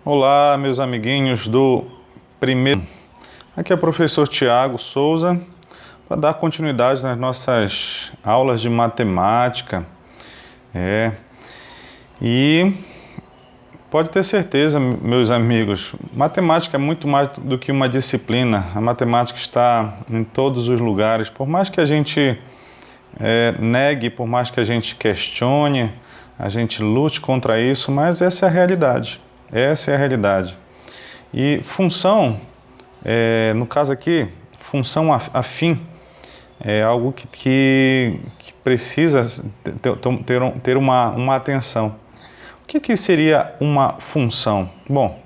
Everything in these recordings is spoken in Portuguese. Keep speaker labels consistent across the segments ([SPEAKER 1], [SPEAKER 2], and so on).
[SPEAKER 1] Olá, meus amiguinhos do primeiro. Aqui é o professor Tiago Souza para dar continuidade nas nossas aulas de matemática. E pode ter certeza, meus amigos, matemática é muito mais do que uma disciplina. A matemática está em todos os lugares. Por mais que a gente negue, por mais que a gente questione, a gente lute contra isso, mas essa é a realidade. Essa é a realidade. E função, no caso aqui, função afim, é algo que precisa ter uma atenção. O que seria uma função? Bom,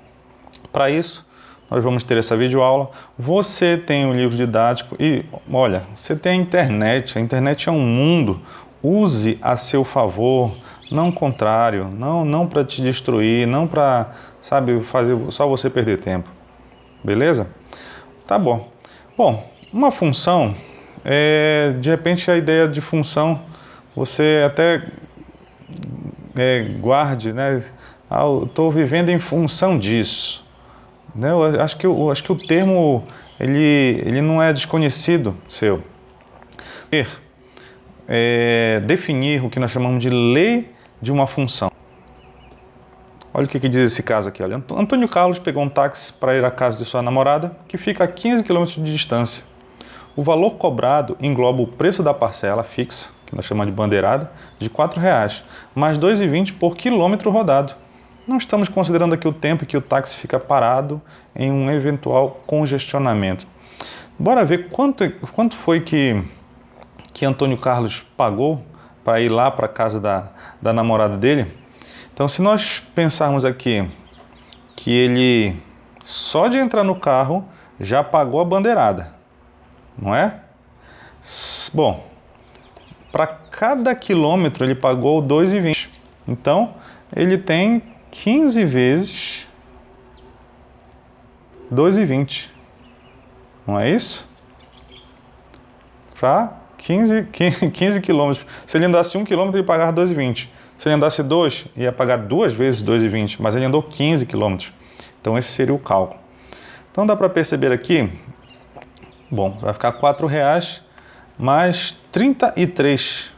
[SPEAKER 1] para isso, nós vamos ter essa videoaula. Você tem um livro didático e, olha, você tem a internet é um mundo. Use a seu favor, não contrário, não para te destruir, não para, fazer só você perder tempo. Beleza? Tá bom. Bom, uma função, de repente a ideia de função, você até guarde, né? Eu estou vivendo em função disso. Né? Eu acho que o termo, ele não é desconhecido seu. Definir o que nós chamamos de lei de uma função. Olha o que diz esse caso aqui. Olha. Antônio Carlos pegou um táxi para ir à casa de sua namorada, que fica a 15 km de distância. O valor cobrado engloba o preço da parcela fixa, que nós chamamos de bandeirada, de R$ 4,00, mais R$ 2,20 por quilômetro rodado. Não estamos considerando aqui o tempo que o táxi fica parado em um eventual congestionamento. Bora ver quanto foi que Antônio Carlos pagou para ir lá para a casa da namorada dele. Então, se nós pensarmos aqui que ele, só de entrar no carro, já pagou a bandeirada, não é? Bom, para cada quilômetro ele pagou R$ 2,20. Então, ele tem 15 vezes R$ 2,20. Não é isso? Para 15 quilômetros. Se ele andasse 1 quilômetro, ele pagava R$ 2,20. Se ele andasse 2, ia pagar 2 vezes R$ 2,20. Mas ele andou 15 quilômetros. Então, esse seria o cálculo. Então, dá para perceber aqui. Bom, vai ficar R$ 4,00 mais 33.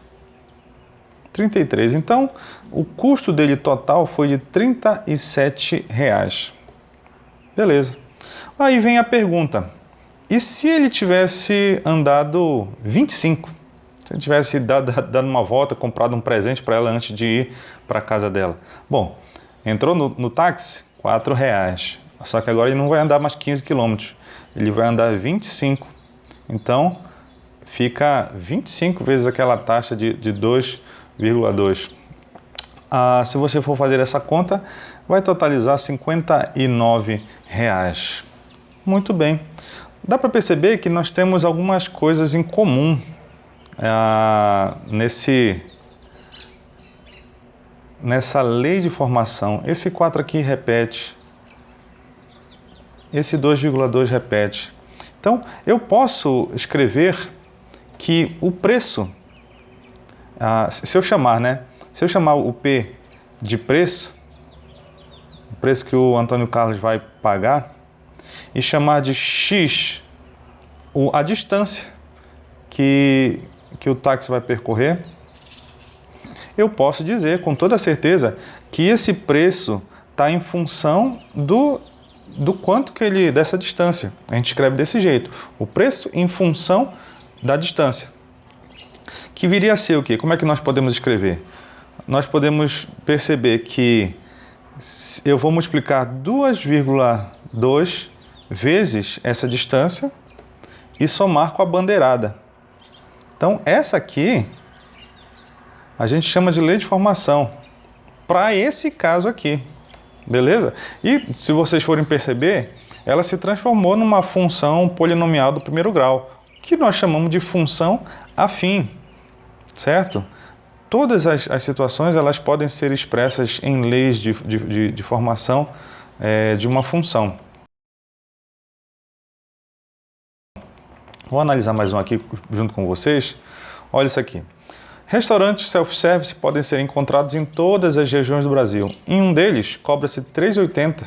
[SPEAKER 1] Então, o custo dele total foi de R$ 37,00. Beleza. Aí vem a pergunta. E se ele tivesse andado 25? Se ele tivesse dado uma volta, comprado um presente para ela antes de ir para a casa dela? Bom, entrou no táxi, R$ 4,00. Só que agora ele não vai andar mais 15 quilômetros. Ele vai andar 25. Então, fica 25 vezes aquela taxa de 2,2. Se você for fazer essa conta, vai totalizar R$ 59,00. Muito bem. Dá para perceber que nós temos algumas coisas em comum nessa lei de formação. Esse 4 aqui repete. Esse 2,2 repete. Então, eu posso escrever que o preço, se eu chamar o P de preço, o preço que o Antônio Carlos vai pagar, e chamar de X a distância que o táxi vai percorrer, eu posso dizer com toda certeza que esse preço está em função do quanto dessa distância. A gente escreve desse jeito, o preço em função da distância. Que viria a ser o quê? Como é que nós podemos escrever? Nós podemos perceber que eu vou multiplicar 2,2 vezes essa distância e somar com a bandeirada. Então, essa aqui a gente chama de lei de formação para esse caso aqui. Beleza? E se vocês forem perceber, ela se transformou numa função polinomial do primeiro grau, que nós chamamos de função afim, certo? Todas as situações elas podem ser expressas em leis de formação de uma função. Vou analisar mais um aqui junto com vocês. Olha isso aqui. Restaurantes self-service podem ser encontrados em todas as regiões do Brasil. Em um deles, cobra-se R$ 3,80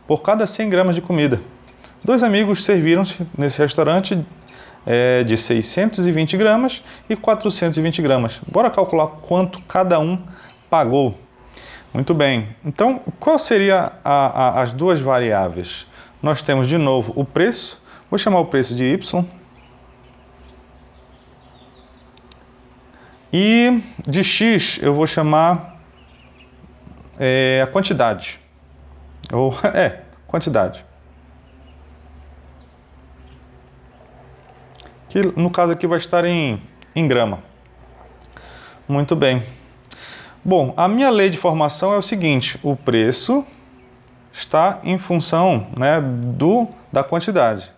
[SPEAKER 1] por cada 100 gramas de comida. Dois amigos serviram-se nesse restaurante de 620 gramas e 420 gramas. Bora calcular quanto cada um pagou. Muito bem. Então, qual seria as duas variáveis? Nós temos de novo o preço. Vou chamar o preço de Y. E de X eu vou chamar a quantidade. Ou, quantidade. Que no caso aqui vai estar em grama. Muito bem. Bom, a minha lei de formação é o seguinte: o preço está em função, né, da quantidade.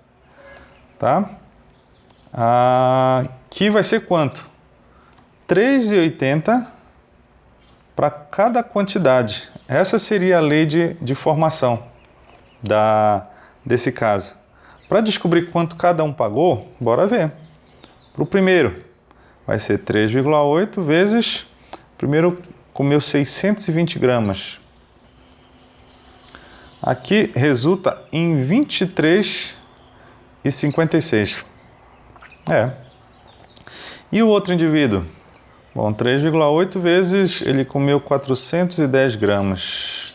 [SPEAKER 1] Tá? Aqui vai ser quanto? 3,80 para cada quantidade. Essa seria a lei de formação desse caso. Para descobrir quanto cada um pagou, bora ver. Para o primeiro, vai ser 3,8 vezes... O primeiro comeu 620 gramas. Aqui resulta em 23,56. E o outro indivíduo? Bom, 3,8 vezes ele comeu 410 gramas.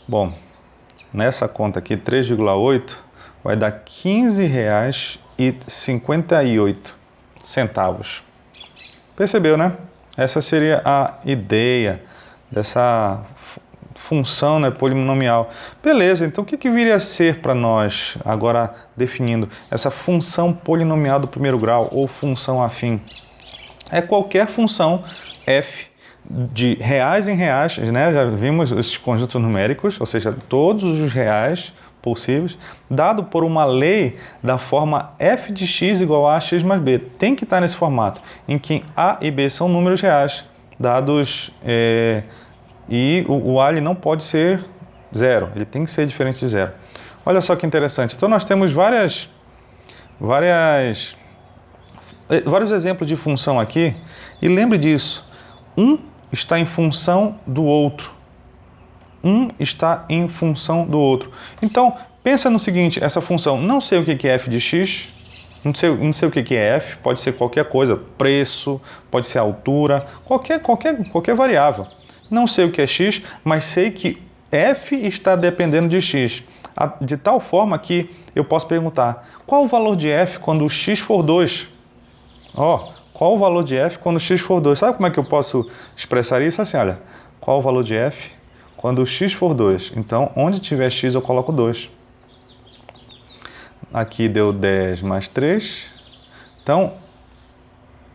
[SPEAKER 1] Bom, nessa conta aqui, 3,8 vai dar R$ 15,58. Percebeu, né? Essa seria a ideia dessa função, né, polinomial. Beleza, então o que viria a ser para nós, agora definindo, essa função polinomial do primeiro grau ou função afim? É qualquer função f de reais em reais, né? Já vimos esses conjuntos numéricos, ou seja, todos os reais possíveis, dado por uma lei da forma f de x igual a x mais b. Tem que estar nesse formato, em que a e b são números reais, dados, e o a ele não pode ser zero, ele tem que ser diferente de zero. Olha só que interessante. Então nós temos vários exemplos de função aqui, e lembre disso, um está em função do outro. Um está em função do outro. Então, pensa no seguinte, essa função, não sei o que é f de x, não sei o que é f, pode ser qualquer coisa, preço, pode ser altura, qualquer variável. Não sei o que é x, mas sei que f está dependendo de x, de tal forma que eu posso perguntar, qual o valor de f quando o x for 2? Qual o valor de f quando o x for 2? Sabe como é que eu posso expressar isso? Assim, olha, qual o valor de f quando o x for 2? Então, onde tiver x, eu coloco 2. Aqui deu 10 mais 3. Então,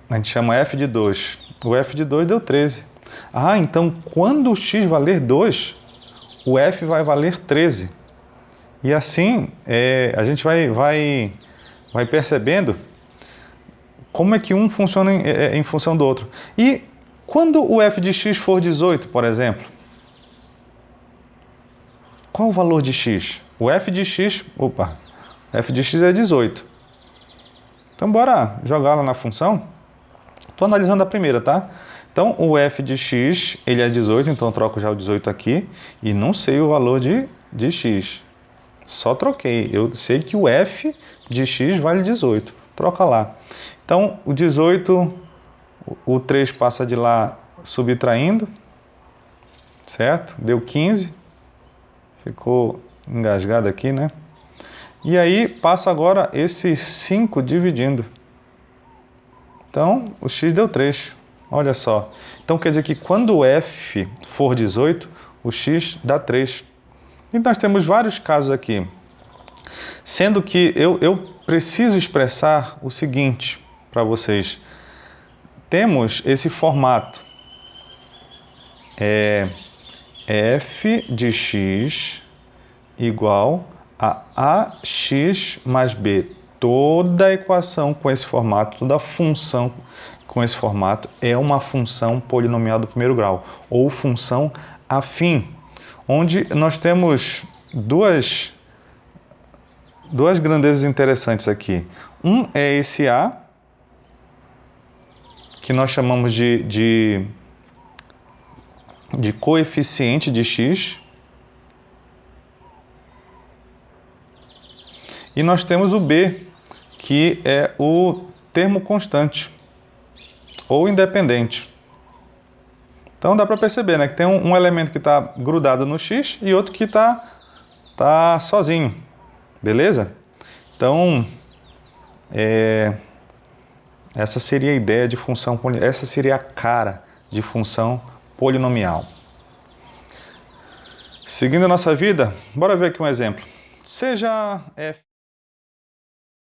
[SPEAKER 1] a gente chama f de 2. O f de 2 deu 13. Então, quando o x valer 2, o f vai valer 13. E assim, a gente vai percebendo como é que um funciona em função do outro. E quando o f de x for 18, por exemplo, qual o valor de x? O f de x é 18. Então, bora jogar lá na função. Estou analisando a primeira, tá? Então, o f de x, ele é 18, então eu troco já o 18 aqui. E não sei o valor de x. Só troquei. Eu sei que o f de x vale 18. Troca lá. Então, o 18, o 3 passa de lá subtraindo. Certo? Deu 15. Ficou engasgado aqui, né? E aí, passo agora esse 5 dividindo. Então, o x deu 3. Olha só. Então, quer dizer que quando o f for 18, o x dá 3. E nós temos vários casos aqui. Sendo que eu preciso expressar o seguinte para vocês. Temos esse formato. F de x igual a ax mais b. Toda a equação com esse formato, toda a função com esse formato é uma função polinomial do primeiro grau, ou função afim, onde nós temos duas grandezas interessantes aqui. Um é esse a, que nós chamamos de coeficiente de x, E nós temos o B, que é o termo constante ou independente. Então dá para perceber, né, que tem um elemento que está grudado no x e outro que tá sozinho, beleza? Então, essa seria a ideia de função, essa seria a cara de função polinomial. Seguindo a nossa vida, bora ver aqui um exemplo. Seja f